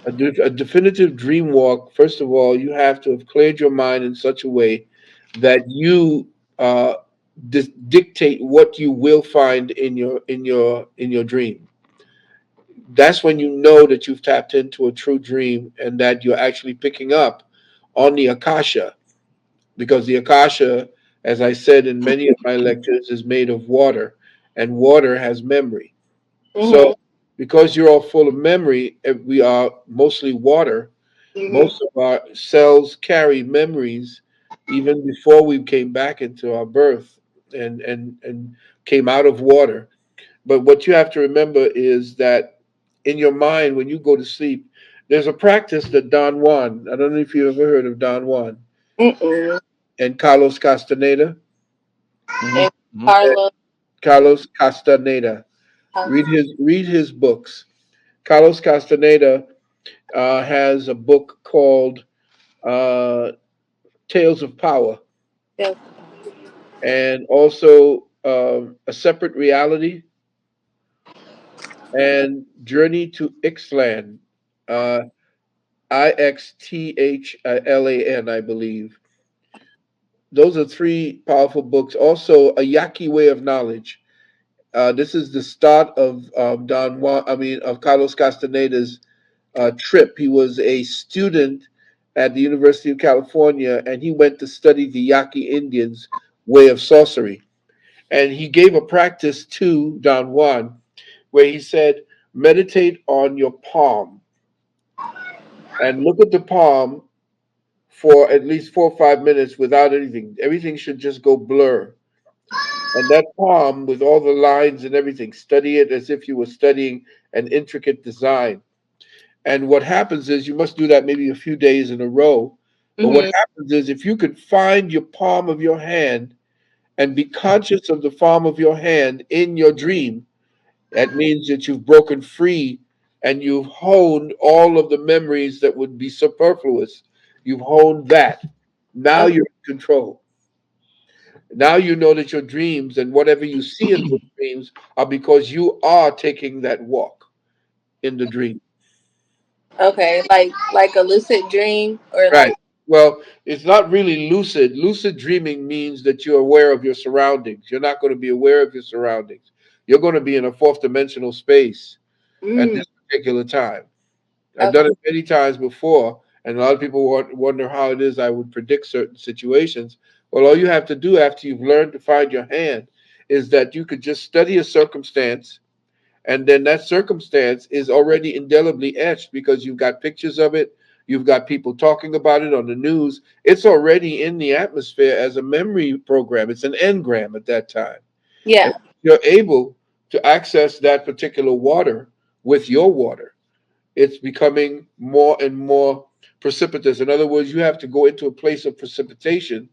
A definitive dream walk, first of all, you have to have cleared your mind in such a way that you uh, dictate what you will find in your dream. That's when you know that you've tapped into a true dream and that you're actually picking up on the akasha, because the akasha, as I said in many of my lectures, is made of water, and water has memory. Mm-hmm. So, because you're all full of memory, we are mostly water. Mm-hmm. Most of our cells carry memories even before we came back into our birth and came out of water. But what you have to remember is that in your mind, when you go to sleep, there's a practice that Don Juan, I don't know if you ever heard of Don Juan Mm-mm. and Carlos Castaneda. And Mm-hmm. Carlos. Carlos Castaneda. Read his books. Carlos Castaneda has a book called uh, Tales of Power, Yes. and also A Separate Reality and Journey to Ixtlan, uh, Ixtlan, I believe. Those are three powerful books. Also, A Yaqui Way of Knowledge. This is the start of of Carlos Castaneda's trip. He was a student at the University of California, and he went to study the Yaqui Indians' way of sorcery. And he gave a practice to Don Juan where he said, meditate on your palm and look at the palm for at least 4 or 5 minutes without anything. Everything should just go blur. And that palm, with all the lines and everything, study it as if you were studying an intricate design. And what happens is you must do that maybe a few days in a row. But what Mm-hmm. happens is if you could find your palm of your hand and be conscious of the palm of your hand in your dream, that means that you've broken free and you've honed all of the memories that would be superfluous. You've honed that. Now Okay. you're in control. Now you know that your dreams and whatever you see in those dreams are because you are taking that walk in the dream. Okay. Like a lucid dream or Right. like. Well, it's not really lucid. Lucid dreaming means that you're aware of your surroundings. You're not going to be aware of your surroundings. You're going to be in a fourth dimensional space at Mm, this particular time. I've okay. done it many times before, and a lot of people wonder how it is I would predict certain situations. Well, all you have to do after you've learned to find your hand is that you could just study a circumstance, and then that circumstance is already indelibly etched because you've got pictures of it, you've got people talking about it on the news. It's already in the atmosphere as a memory program. It's an engram at that time. And Yeah. you're able to access that particular water with your water. It's becoming more and more precipitous. In other words, you have to go into a place of precipitation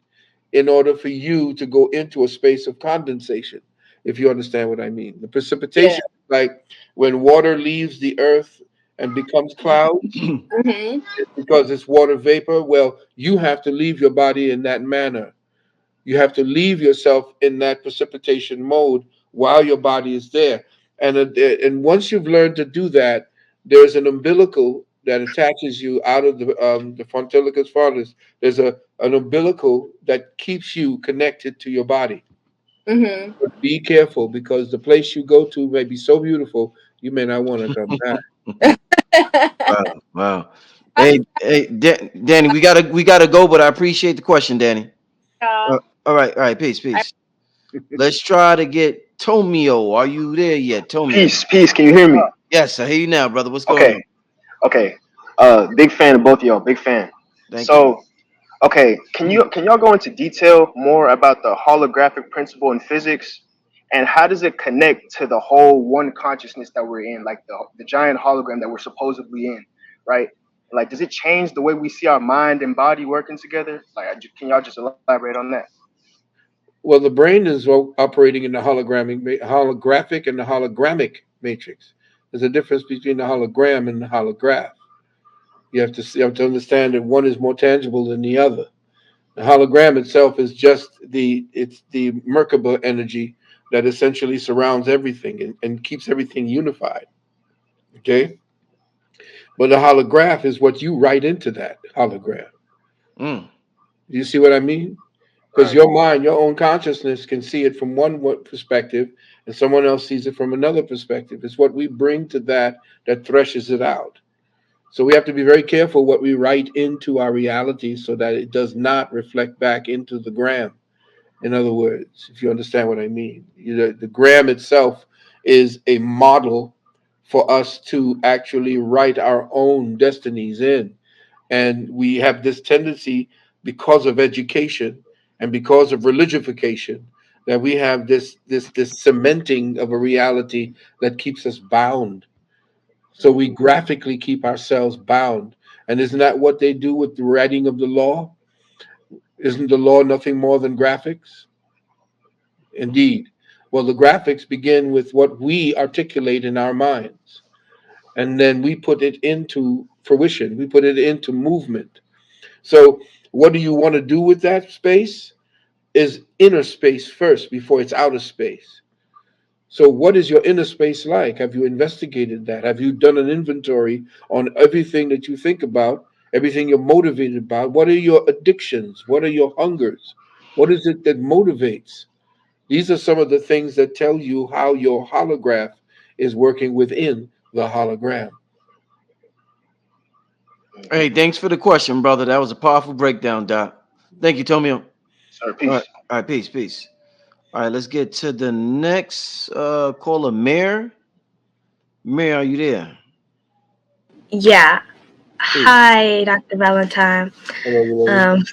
in order for you to go into a space of condensation, if you understand what I mean. The Yeah. precipitation, like when water leaves the earth and becomes clouds, Mm-hmm. because it's water vapor. Well, you have to leave your body in that manner. You have to leave yourself in that precipitation mode while your body is there. And once you've learned to do that, there's an umbilical that attaches you out of the frontilicus farthest. There's an umbilical that keeps you connected to your body. Mm-hmm. But be careful because the place you go to may be so beautiful you may not want to come back. Wow, wow. Hey, Danny, we gotta go, but I appreciate the question, Danny. Yeah. All right, peace, peace. Let's try to get Tomio. Are you there yet, Tomio? Peace, peace. Can you hear me? Yes, I hear you now, brother. What's going Okay, on? okay. Big fan of both of y'all. Big fan. Thank you. So, okay, can y'all go into detail more about the holographic principle in physics, and how does it connect to the whole one consciousness that we're in, like the giant hologram that we're supposedly in, right? Like, does it change the way we see our mind and body working together? Like, can y'all just elaborate on that? Well, the brain is operating in the holographic and the hologrammic matrix. There's a difference between the hologram and the holograph. You have to understand that one is more tangible than the other. The hologram itself is just the Merkaba energy that essentially surrounds everything and keeps everything unified. Okay, But the holograph is what you write into that hologram. Mm. Do you see what I mean? Because Right. your mind, your own consciousness can see it from one perspective and someone else sees it from another perspective. It's what we bring to that that threshes it out. So we have to be very careful what we write into our reality so that it does not reflect back into the gram. In other words, if you understand what I mean, the gram itself is a model for us to actually write our own destinies in. And we have this tendency, because of education and because of religification, that we have this cementing of a reality that keeps us bound. So we graphically keep ourselves bound. And isn't that what they do with the writing of the law? Isn't the law nothing more than graphics? Indeed. Well, the graphics begin with what we articulate in our minds, and then we put it into fruition, we put it into movement. So, what do you want to do with that space? Is inner space first before it's outer space. So, what is your inner space like? Have you investigated that? Have you done an inventory on everything that you think about, everything you're motivated about? What are your addictions? What are your hungers? What is it that motivates? These are some of the things that tell you how your holograph is working within the hologram. Hey, Hmm. thanks for the question, brother. That was a powerful breakdown, Doc. Thank you, Tomio. Sir, All right, peace. all right, peace, peace. All right, let's get to the next caller, Mayor. Mayor, are you there? Yeah. Hey, Hi, Dr. Valentine. hello, hello. Um,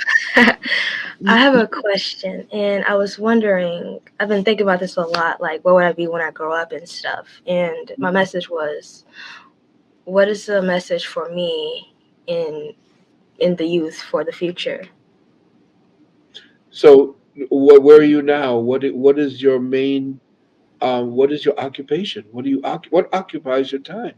I have a question, and I was wondering. I've been thinking about this a lot. Like, what would I be when I grow up and stuff? And my message was, what is the message for me in the youth for the future? So, where are you now? What is your main? What is your occupation? What occupies your time?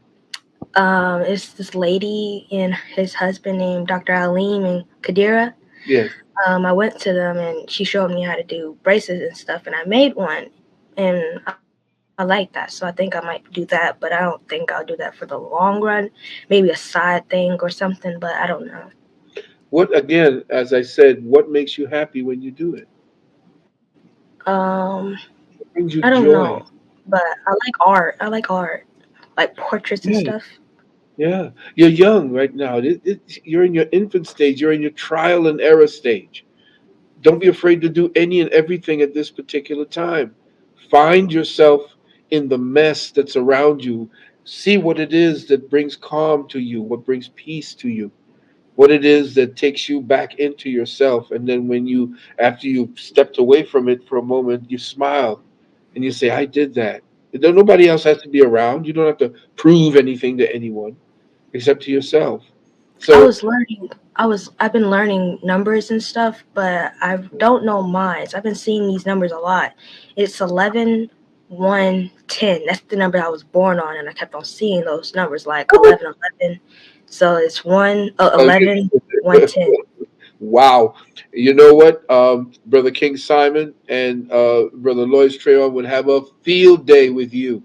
It's this lady and his husband named Dr. Alim and Kadira. Yes. I went to them and she showed me how to do braces and stuff, and I made one, and I like that. So I think I might do that, but I don't think I'll do that for the long run. Maybe a side thing or something, but I don't know. What again? As I said, what makes you happy when you do it? Um, What brings you I don't joy? know, but I like art. I like art, like portraits and Yeah, stuff. yeah. You're young right now. You're in your infant stage. You're in your trial and error stage. Don't be afraid to do any and everything at this particular time. Find yourself in the mess that's around you. See what it is that brings calm to you, what brings peace to you, what it is that takes you back into yourself. And then after you've stepped away from it for a moment, you smile and you say, I did that. Nobody else has to be around. You don't have to prove anything to anyone except to yourself. I So, was learning. I've been learning numbers and stuff, but I don't know mines. I've been seeing these numbers a lot. It's 11, 1, 10. That's the number I was born on, and I kept on seeing those numbers like 11, 11. So it's 1, uh, 11, 1, 10. wow. You know what? Brother King Simon and Brother Lois Treyon would have a field day with you.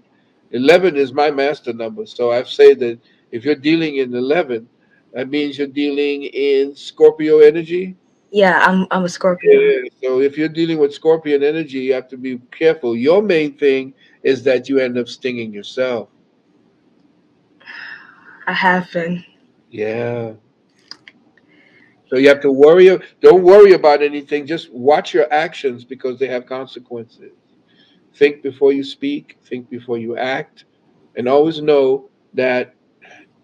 11 is my master number. So I've said that if you're dealing in 11, that means you're dealing in Scorpio energy. Yeah, I'm a Scorpio. Yeah. So if you're dealing with Scorpion energy, you have to be careful. Your main thing is that you end up stinging yourself. I have been. Yeah. So you have to don't worry about anything. Just watch your actions because they have consequences. Think before you speak, think before you act, and always know that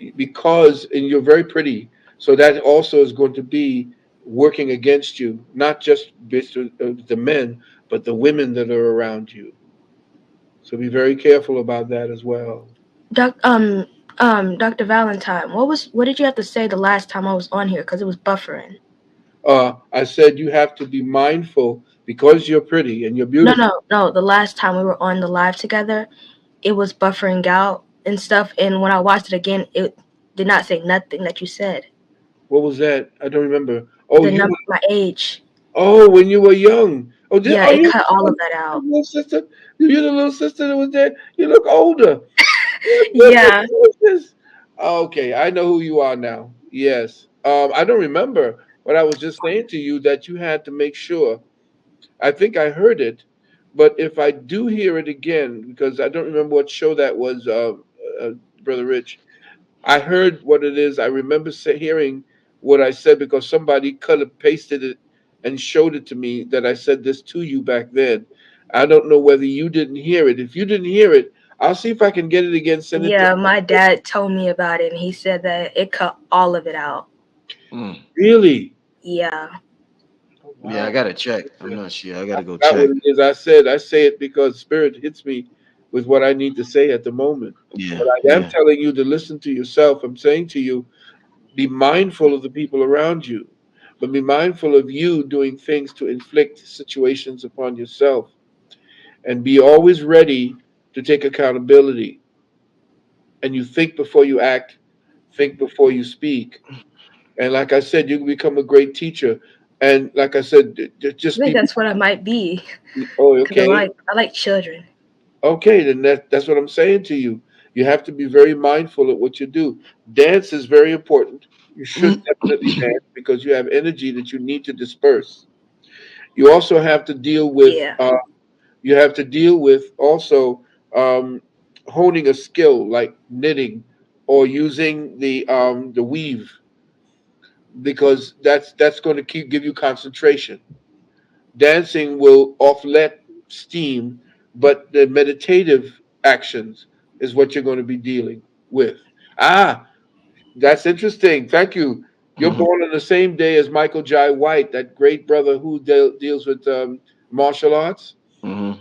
and you're very pretty, so that also is going to be working against you, not just the men, but the women that are around you. So be very careful about that as well. Doc, Dr. Valentine, what did you have to say the last time I was on here? Because it was buffering. I said you have to be mindful because you're pretty and you're No, beautiful. no, no. The last time we were on the live together, it was buffering out and stuff. And when I watched it again, it did not say nothing that you said. What was that? I don't remember. Oh, The number, my age. when you were young. Yeah, Oh, it you cut all of that the out. little sister. You're the little sister that was there. You look older. What Yeah, is this? Okay, I know who you are now. Yes. I don't remember, but I was just saying to you that you had to make sure. I think I heard it, but if I do hear it again, because I don't remember what show that was, uh, Brother Rich, I heard what it is. I remember hearing what I said because somebody cut and pasted it and showed it to me that I said this to you back then. I don't know whether you didn't hear it. If you didn't hear it, I'll see if I can get it again. Send it to. Yeah, my dad told me about it, and he said that it cut all of it out. Mm. Really? Yeah. Oh, Yeah, I wow. gotta check. I'm not sure. I I gotta go forgot what check. it is I said. I say it because Spirit hits me with what I need to say at the moment. Yeah, But I am yeah. telling you to listen to yourself. I'm saying to you, be mindful of the people around you, but be mindful of you doing things to inflict situations upon yourself. And be always ready to take accountability. And you think before you act, think before you speak. And like I said, you can become a great teacher. And like I said, I just think be. that's what I might be, Oh, because I okay. like I like children. Okay, then that's what I'm saying to you. You have to be very mindful of what you do. Dance is very important. You should Mm. definitely dance because you have energy that you need to disperse. You also have to deal with Yeah. also honing a skill like knitting or using the weave because that's going to keep give you concentration. Dancing will offlet steam, but the meditative actions is what you're going to be dealing with. Ah, that's interesting. Thank you. You're Mhm. born on the same day as Michael Jai White, that great brother who deals with martial arts. Mhm.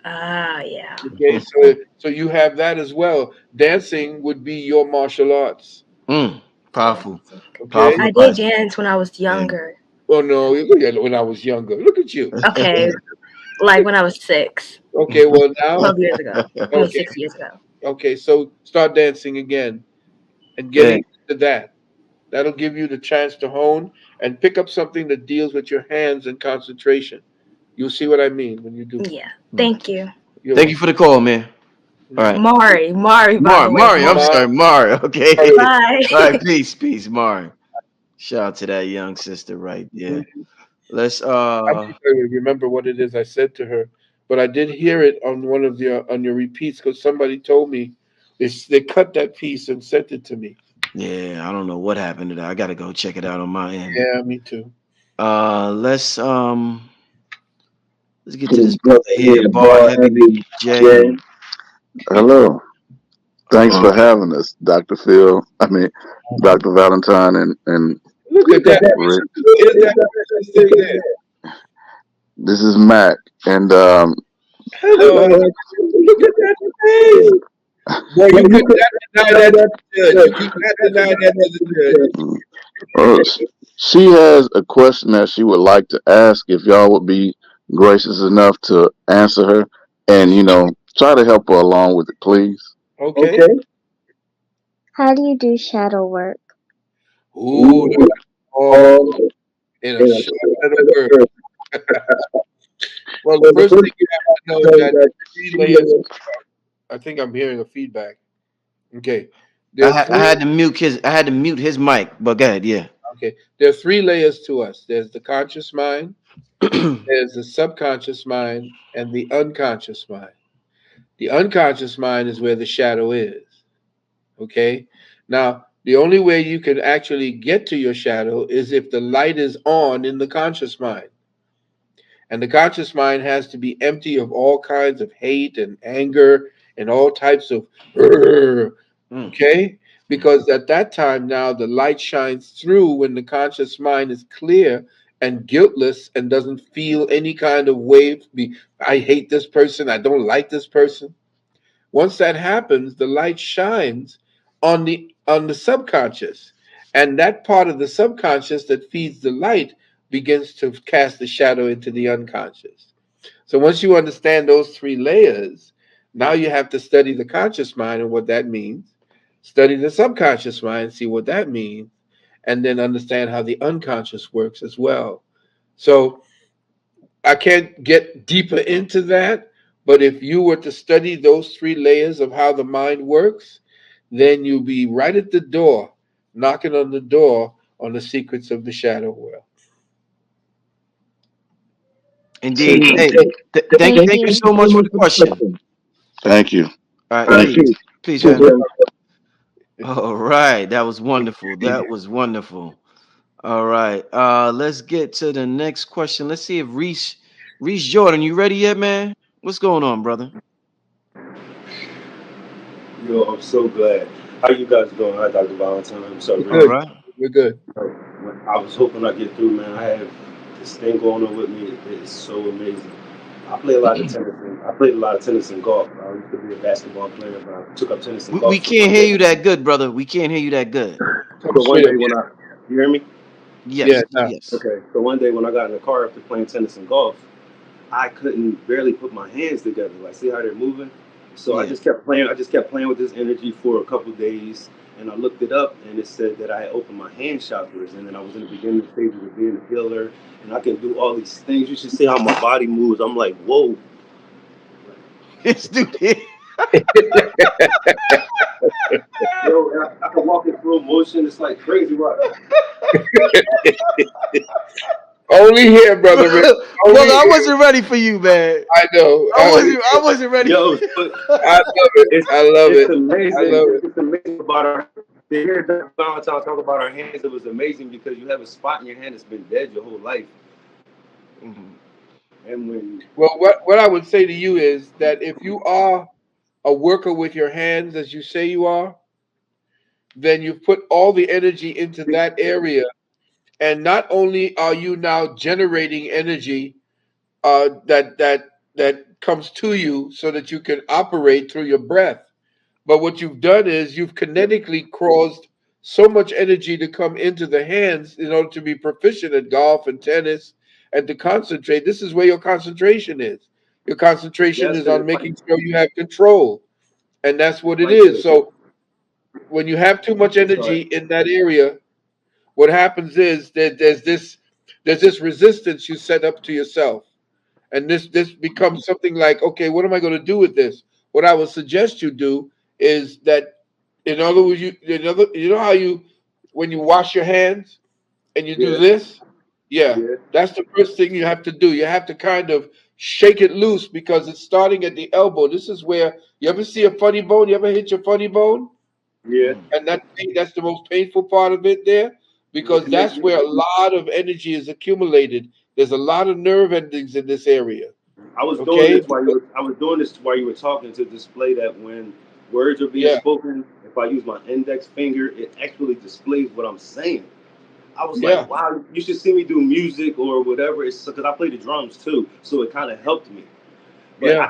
Ah, yeah. Okay, so you have that as well. Dancing would be your martial arts. Mm. Powerful, Dancing. powerful Okay. I did advice. dance when I was Yeah. younger. Oh no, yeah, when I was younger. Look at you. Okay, like when I was 6, Okay, well now, 12 years ago. I mean, okay, 6 years ago. okay. So start dancing again and Yeah. getting to that. That'll give you the chance to hone and pick up something that deals with your hands and concentration. You'll see what I mean when you do. Yeah. Mm. Thank you. You're Thank you for the call, man. All right. Mari, by the way. Mari, I'm sorry, Mari. Okay. Bye. All right, peace, peace, Mari. Shout out to that young sister right there. Let's I can't really remember what it is I said to her, but I did hear it on one of your repeats because somebody told me they cut that piece and sent it to me. yeah, I don't know what happened to that. I gotta go check it out on my end. Yeah, me too. Let's get to To this this brother brother here, here, Bar Bar Heavy Heavy J. J. Hello. Thanks Uh, for having us, Dr. Phil. I mean, Dr. Valentine and Look at that. Rick. Who is that person sitting there? This is Mac. And Hello. hello. Look at that face. Boy, you could not deny that to the judge. You could not deny that to the judge. Mm, she has a question that she would like to ask if y'all would be gracious enough to answer her and, try to help her along with it, please. Okay. Okay. How do you do shadow work? Ooh, Ooh, all all in a in a short set of words. word. Well, the Well, the first first thing you have to know is thing that that three she layers. is. I think I'm hearing a feedback. Okay. There I, are I three. had to mute his. I had to mute his mic. But go ahead, yeah. Okay. There are three layers to us. There's the conscious mind, there's the subconscious mind, and the unconscious mind. The unconscious mind is where the shadow is. Okay. Now, the only way you can actually get to your shadow is if the light is on in the conscious mind. And the conscious mind has to be empty of all kinds of hate and anger and all types of, Mm. okay? Because at that time now the light shines through when the conscious mind is clear and guiltless and doesn't feel any kind of wave. I hate this person. I don't like this person. Once that happens, the light shines on the subconscious, and that part of the subconscious that feeds the light begins to cast the shadow into the unconscious. So once you understand those three layers, now you have to study the conscious mind and what that means, study the subconscious mind, see what that means, and then understand how the unconscious works as well. So I can't get deeper into that, but if you were to study those three layers of how the mind works, then you'll be right at the door, knocking on the door on the secrets of the shadow world. See, Indeed. Hey, thank thank you you so so much for much the for the question. question. Thank you. All right, Thank peace. you. Peace, Peace, man. man. All right. That was wonderful. That was wonderful. All right. Let's get to the next question. Let's see if Reese Jordan, you ready yet, man? What's going on, brother? Yo, I'm so glad. How you guys doing? Hi, Dr. Valentine. I'm sorry, We're All Rick. good. right. We're good. I was hoping I get through, man. I have this thing going on with me. It's so amazing. I play a lot of tennis. I played a lot of tennis and golf. I used to be a basketball player, but I took up tennis and We golf. So can't one hear day, you that good, brother. We can't hear you that good. Come so one straight up. day when I, you hear me? Yeah, Yes. now. Yes. Okay. So one day when I got in the car after playing tennis and golf, I couldn't barely put my hands together. Like, see how they're moving? So I Yeah. just kept playing. I just kept playing with this energy for a couple days, and I looked it up, and it said that I had opened my hand chakras, and then I was in the beginning stages of being a healer, and I can do all these things. You should see how my body moves. I'm like, whoa. This dude here. Yo, and I can walk in slow motion. It's like crazy. What? Only here, brother Rick. Brother, Only I here. wasn't ready for you, man. I know. I wasn't ready. Yo, I love it. it's I love it's it. I amazing. love it. It's amazing about our. To hear Dr. Valentine talk about our hands, it was amazing because you have a spot in your hand that's been dead your whole life, Mhm. and when Well, what I would say to you is that if you are a worker with your hands, as you say you are, then you put all the energy into that area. And not only are you now generating energy that comes to you so that you can operate through your breath, but what you've done is you've kinetically caused so much energy to come into the hands in order to be proficient at golf and tennis and to concentrate. This is where your concentration is. Your concentration yes, is and on making sure you have control, and that's what it's it like is. the. So when you have too much I'm sorry. energy in that area, what happens is that there's this resistance you set up to yourself, and this becomes something like, okay, what am I going to do with this? What I would suggest you do is that, in other words, you know how you, when you wash your hands and you do Yeah, this, yeah, yeah, that's the first thing you have to do. You have to kind of shake it loose because it's starting at the elbow. This is where, you ever see a funny bone? You ever hit your funny bone? yeah. Mhm. And that's the most painful part of it there, And it because connects that's me. where a lot of energy is accumulated. There's a lot of nerve endings in this area. I was doing Okay. this while you were. I was doing this while you were talking to display that when words are being Yeah. spoken, if I use my index finger, it actually displays what I'm saying. I was like, Yeah. wow, you should see me do music or whatever. It's because I play the drums too, so it kind of helped me. But Yeah.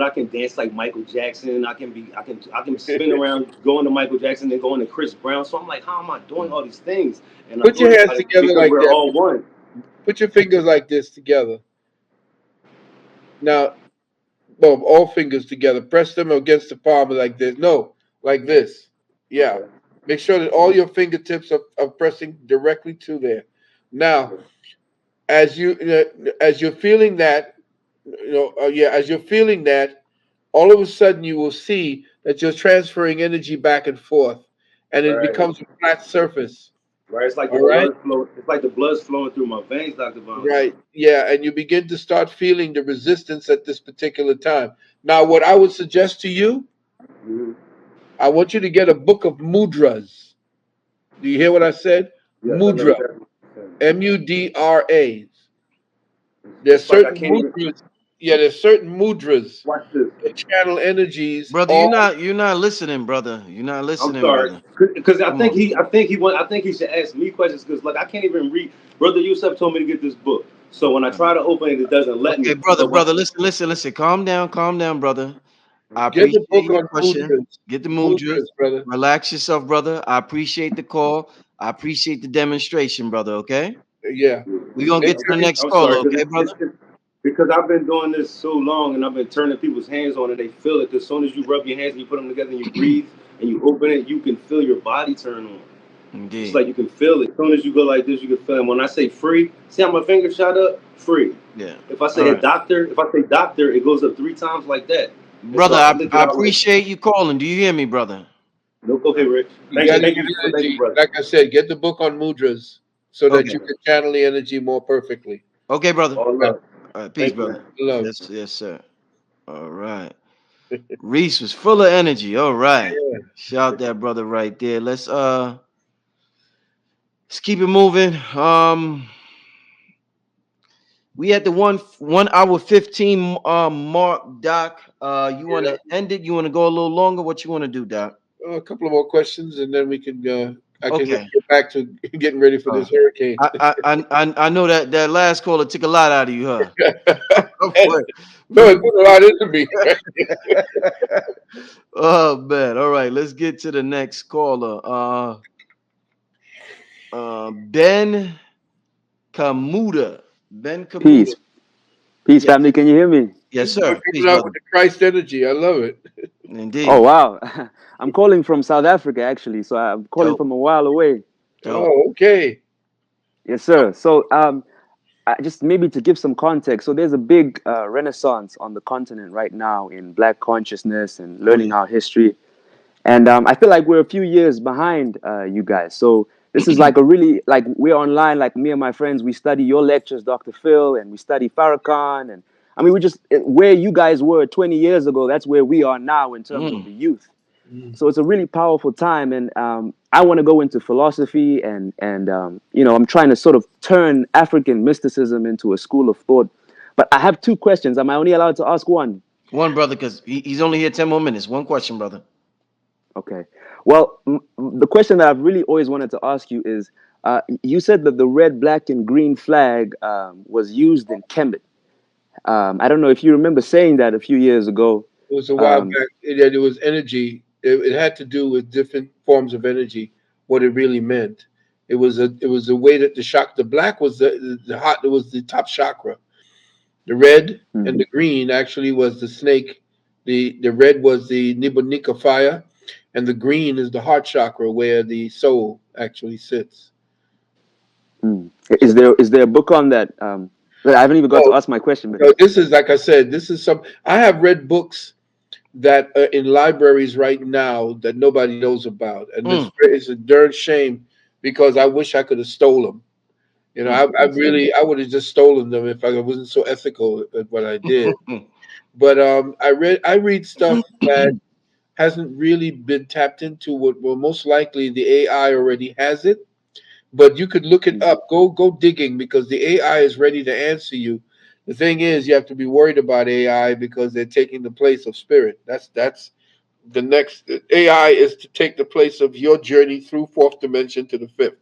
I can dance like Michael Jackson. I can spin around going to Michael Jackson and going to Chris Brown. So I'm like, how am I doing Mhm. all these things? And I Put thought your hands about it together because like we're that. all one. Put your fingers like this together. Now, well, all fingers together. Press them against the palm like this. No, like this. Yeah. Okay. Make sure that all your fingertips are pressing directly to there. Now, Okay. as you're feeling that, as you're feeling that, all of a sudden you will see that you're transferring energy back and forth, and it Right. becomes a flat surface. Right. It's like the All right. blood flow. It's like the blood's flowing through my veins, Dr. Right. Valentine. Yeah, and you begin to start feeling the resistance at this particular time. Now, what I would suggest to you, Hmm. I want you to get a book of mudras. Do you hear what I said? Yes, I know Mudra. exactly. Mudras. There's It's like I certain can't even mudras. Yeah, there's certain mudras watch this. that channel energies Brother, all. you're not listening, brother. You're not I'm listening, sorry, brother. because Come on. I think he should ask me questions because like I can't even read. Brother Yusuf told me to get this book, so when I try to open it, it doesn't let Okay, me. brother, But when brother, listen. Calm down, brother. I Get the appreciate book your on question. mudras. Get the mudras. Mudras, brother. Relax yourself, brother. I appreciate the call. I appreciate the demonstration, brother. Okay? Yeah. We're gonna Make get to the sure. next I'm caller, sorry, because okay, brother? because I've been doing this so long and I've been turning people's hands on and they feel it. Because as soon as you rub your hands and you put them together and you breathe and you open it, you can feel your body turn on. It's Indeed. like you can feel it. As soon as you go like this, you can feel it. When I say free, see how my finger shot up? Free. Yeah. If I All say a right. doctor, if I say doctor, it goes up 3 times like that. And so Brother, I I, flick it I out like appreciate you calling. Do you hear me, brother? Nope. Okay, Rich. You got to Thank you, use thank you, energy. brother. Like I said, get the book on mudras so that Okay. you can channel the energy more perfectly. Okay, brother. All Right. love. All right, peace, Thank you, brother. man. Love. Yes, yes, sir. All right. Reese was full of energy. All right. Yeah. Shout that brother right there. Let's keep it moving. We at the 1 hour 15 mark, Doc. You want Yeah. to end it? You want to go a little longer? What you want to do, Doc? A couple of more questions, and then we can. I can Okay. get back to getting ready for Uh, this hurricane. I know that last caller took a lot out of you, huh? Boy, No, boy. it put a lot into me. Oh man. All right, let's get to the next caller. Ben Kamuda. Ben Kamuda. Peace. Peace, Yes. family. Can you hear me? Yes, This boy sir. Peace, coming out brother. with the Christ energy. I love it. Oh, Indeed. wow. I'm calling from South Africa, actually. So I'm calling Dope. from a while away. Dope. Oh, okay. Yes, sir. So just maybe to give some context. So there's a big renaissance on the continent right now in Black consciousness and Oh learning yeah. our history. And I feel like we're a few years behind you guys. So this is like a really, like we're online, like me and my friends, we study your lectures, Dr. Phil, and we study Farrakhan. And I mean, where you guys were 20 years ago, that's where we are now in terms of Mm. the youth. Mm. So it's a really powerful time. And I want to go into philosophy and I'm trying to sort of turn African mysticism into a school of thought. But I have two questions. Am I only allowed to ask one? One brother, because he's only here 10 more minutes. One question, brother. Okay. Well, the question that I've really always wanted to ask you is, you said that the red, black, and green flag was used in Kemet. I don't know if you remember saying that a few years ago. It was a while Um, back. It was energy. It had to do with different forms of energy. What it really meant. It was a way that the shock. The black was the hot. It was the top chakra. The red mm, and the green actually was the snake. The red was the Nibonika fire, and the green is the heart chakra where the soul actually sits. mm. So, Is there a book on that? I haven't even got to oh, ask my question, but no, this is like I said. This is some. I have read books that are in libraries right now that nobody knows about, and Mm. it's a darn shame because I wish I could have stolen them. You know, Mm. I really I would have just stolen them if I wasn't so ethical at what I did. Mm. But I read stuff that hasn't really been tapped into. What well, most likely the AI already has it, but you could look it mm, up. Go digging because the AI is ready to answer you. The thing is, you have to be worried about AI because they're taking the place of spirit. That's the next. AI is to take the place of your journey through fourth dimension to the fifth.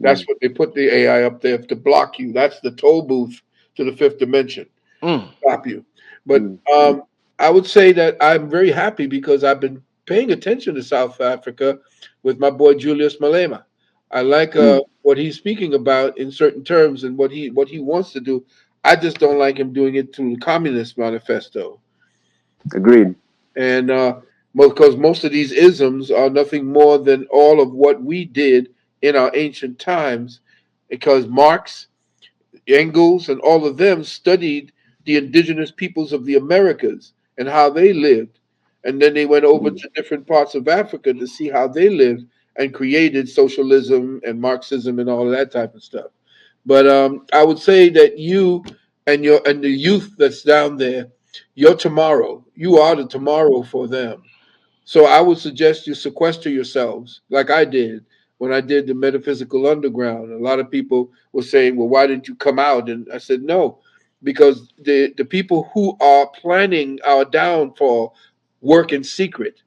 That's mm, what they put the AI up there to block you. That's the toll booth to the fifth dimension. Mm. Stop you. But mm, I would say that I'm very happy because I've been paying attention to South Africa with my boy Julius Malema. I like mm. what he's speaking about in certain terms and what he wants to do. I just don't like him doing it through the Communist Manifesto, Agreed. and because most of these isms are nothing more than all of what we did in our ancient times, because Marx, Engels, and all of them studied the indigenous peoples of the Americas and how they lived. And then they went over Mm, to different parts of Africa to see how they lived and created socialism and Marxism and all of that type of stuff. But I would say that you and the youth that's down there, your tomorrow, you are the tomorrow for them. So I would suggest you sequester yourselves, like I did when I did the Metaphysical Underground. A lot of people were saying, "Well, why didn't you come out?" And I said, "No, because the people who are planning our downfall work in secret.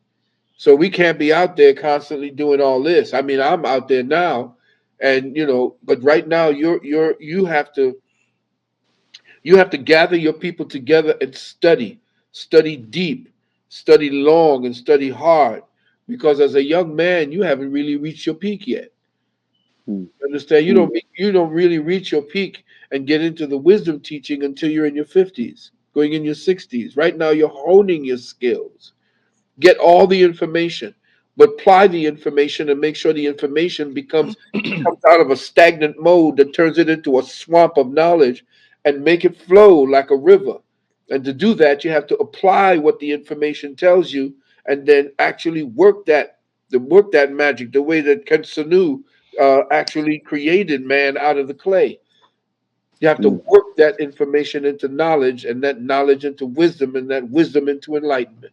So we can't be out there constantly doing all this. I mean, I'm out there now, and but right now you have to gather your people together and study deep, study long, and study hard. Because as a young man, you haven't really reached your peak yet. mm, Understand? You mm, don't really reach your peak and get into the wisdom teaching until you're in your 50s, going in your 60s. Right now, you're honing your skills. Get all the information, but apply the information and make sure the information comes out of a stagnant mode that turns it into a swamp of knowledge and make it flow like a river. And to do that, you have to apply what the information tells you and then actually work that to work that magic, the way that Kensanu actually created man out of the clay. You have to Mm. work that information into knowledge, and that knowledge into wisdom, and that wisdom into enlightenment.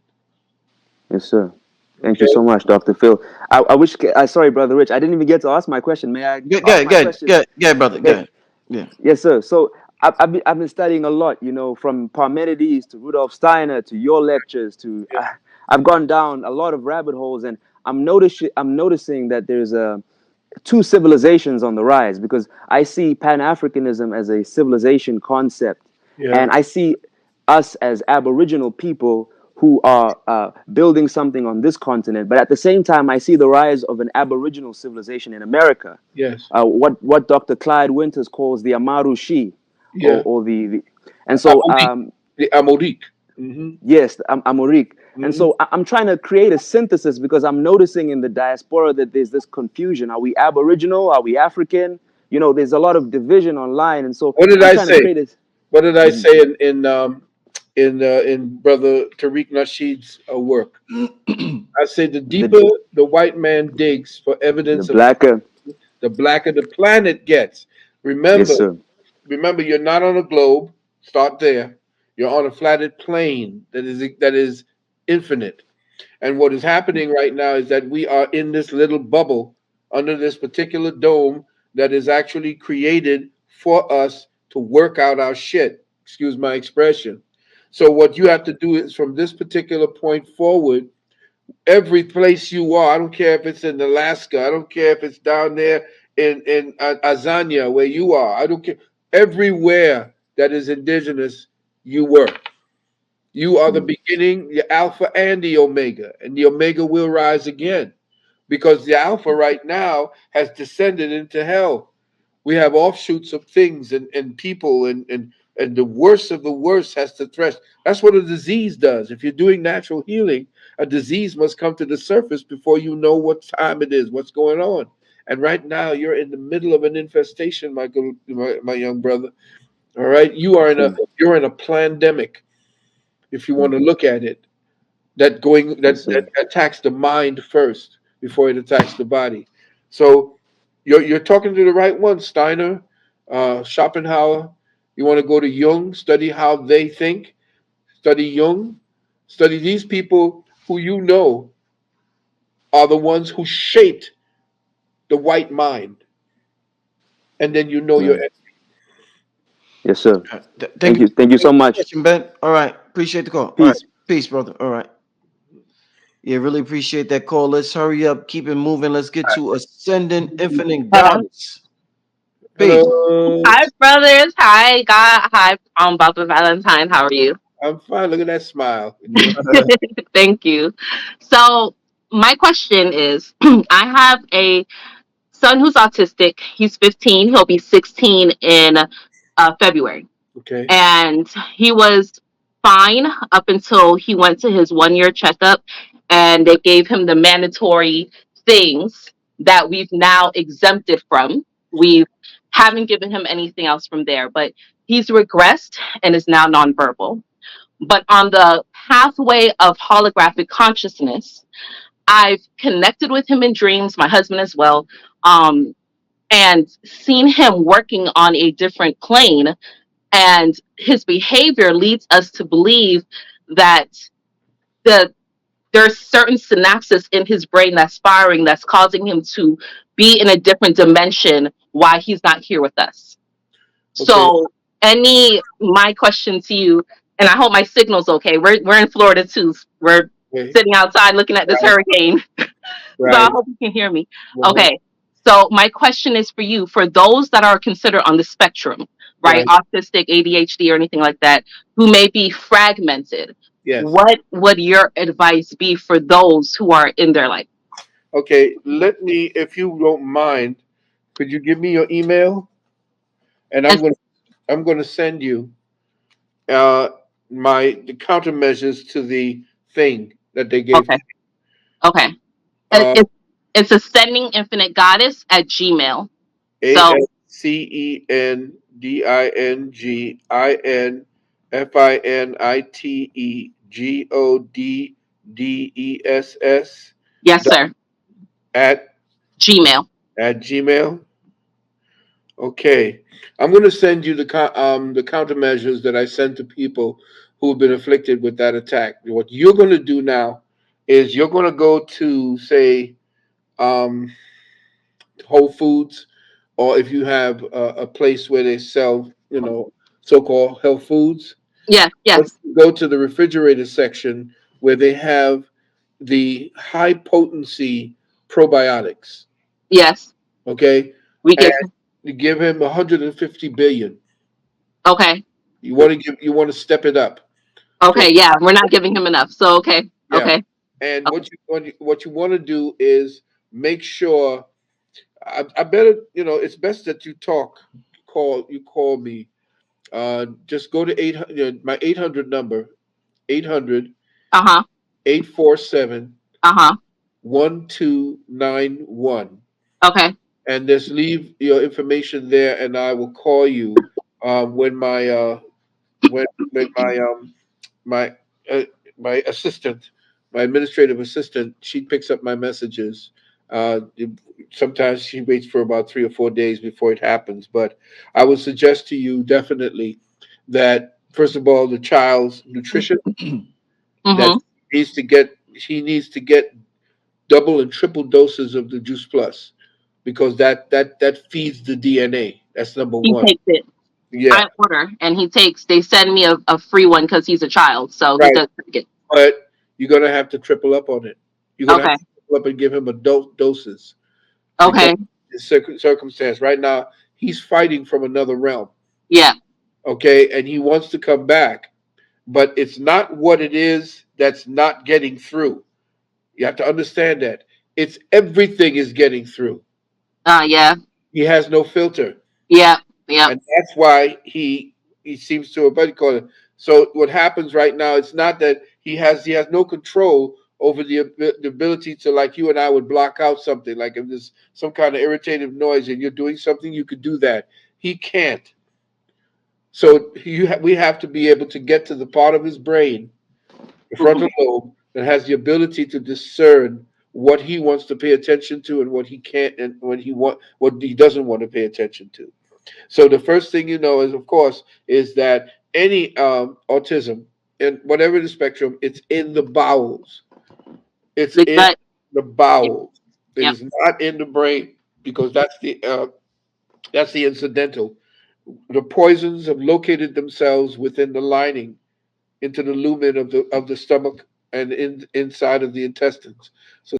Yes, sir. Thank you Okay. so much, Dr. Phil. I wish, sorry, Brother Rich, I didn't even get to ask my question. May I Good, ask good, my good, question? good, good, brother. Okay. Good. Yeah. Yes, sir. So I've been studying a lot, from Parmenides to Rudolf Steiner to your lectures to Yeah. I've gone down a lot of rabbit holes, and I'm noticing that there's two civilizations on the rise, because I see Pan Africanism as a civilization concept, Yeah. and I see us as Aboriginal people who are building something on this continent. But at the same time, I see the rise of an Aboriginal civilization in America, Yes. what Dr. Clyde Winters calls the Amarushi, Yeah. or the and so Amodik. The Amodik. Mm-hmm. yes, Amurik. And Mm-hmm. so I'm trying to create a synthesis, because I'm noticing in the diaspora that there's this confusion. Are we Aboriginal? Are we African? There's a lot of division online. And so What did I'm I trying to say? create this. What did I Mhm. say in Brother Tariq Nasheed's work? I say the the, deeper the white man digs for the evidence of blacker. the blacker the planet gets. Yes, Remember, sir. remember, you're not on a globe. Start there. You're on a flatted plane that is infinite. And what is happening right now is that we are in this little bubble under this particular dome that is actually created for us to work out our shit. Excuse my expression. So what you have to do is from this particular point forward, every place you are, I don't care if it's in Alaska, I don't care if it's down there in Azania where you are, I don't care. Everywhere that is indigenous, you work. You are the Mm. beginning, the Alpha and the Omega, and the Omega will rise again because the Alpha right now has descended into hell. We have offshoots of things and people, and the worst of the worst has to thresh. That's what a disease does. If you're doing natural healing, a disease must come to the surface before you know what time it is, what's going on. And right now, you're in the middle of an infestation, my young brother. All right, Yes, sir. you're in a pandemic, if you want to Mhm. look at it, Yes, that sir. attacks the mind first before it attacks the body. So you're talking to the right one, Steiner, Schopenhauer. You want to go to Jung, study how they think, study Jung, study these people who you know are the ones who shaped the white mind, and then you know your Right. Yes, sir. Thank you. Thank you Thank so you for the much. question, Ben. All right. Appreciate the call. All right. Peace. Peace, brother. All right. Yeah, really appreciate that call. Let's hurry up, keep it moving. Let's get to ascending infinite Hello. goddess. Peace. hello. Hi, brothers. Hi, God. Hi, Dr. Valentine. How are you? I'm fine. Look at that smile. You Thank you. So, my question is I have a son who's autistic. He's 15. He'll be 16 in February. okay? And he was fine up until he went to his 1 year checkup, and they gave him the mandatory things that we've now exempted from. We haven't given him anything else from there, but he's regressed and is now nonverbal. But on the pathway of holographic consciousness, I've connected with him in dreams, my husband as well, um, and seen him working on a different plane, and his behavior leads us to believe that the there's certain synapses in his brain that's firing, that's causing him to be in a different dimension why he's not here with us. Okay. So my question to you, and I hope my signal's okay. We're in Florida too. We're Okay. sitting outside looking at this Right. hurricane. So I Right. hope you can hear me. Uh-huh. Okay. So my question is for you, for those that are considered on the spectrum, right? Right. Autistic, ADHD, or anything like that, who may be fragmented. Yes. What would your advice be for those who are in their life? Okay. Let me, if you don't mind, could you give me your email? And And I'm going to send you uh the countermeasures to the thing that they gave okay, me. okay. And Uh, it's ascending infinite goddess at Gmail. A So S C E N D I N G I N FINITE GODDESS yes, sir. at Gmail. Gmail. Okay, I'm going to send you the countermeasures that I send to people who have been afflicted with that attack. What you're going to do now is you're going to go to, say, um, Whole Foods, or if you have a place where they sell, so-called health foods, Yes, yes, go to the refrigerator section where they have the high potency probiotics. yes. Okay, We and give. you give him 150 billion. Okay, You want to step it up. So okay. Yeah, we're not giving him enough. So okay, yeah, okay, and okay. what you want to do is make sure. I better, it's best that you call me. Just go to 800, my 800 number, 800 Uh huh. 847 Uh huh. 1291, Okay. and just leave your information there, and I will call you when my uh, my assistant, my administrative assistant, she picks up my messages. Uh, Sometimes she waits for about 3 or 4 days before it happens. But I would suggest to you definitely that first of all, the child's nutrition, that Mhm. he needs to get double and triple doses of the Juice Plus, because that feeds the DNA. That's number He one. takes it. Yeah, I order, and he takes. They send me a free one because he's a child, so he right. does take it. But you're gonna have to triple up on it. You're gonna have Okay. to triple up and give him a doses, because Okay. his circumstance right now, he's fighting from another realm. Yeah. Okay, and he wants to come back, but it's not what it is that's not getting through. You have to understand that it's everything is getting through. Yeah. He has no filter, Yeah. Yeah. and that's why he seems to, what do you call it. So what happens right now? It's not that he has no control over the ability to, like you and I would block out something, like if there's some kind of irritative noise and you're doing something, you could do that. He can't. So we have to be able to get to the part of his brain, the frontal Mhm. lobe, that has the ability to discern what he wants to pay attention to and what he can't, and what he doesn't want to pay attention to. So the first thing you know is, of course, is that any autism, and whatever the spectrum, it's in the bowels. It's The in gut. the Yep. bowels. It Yep. is not in the brain, because that's the incidental. The poisons have located themselves within the lining, into the lumen of the stomach, and inside of the intestines. So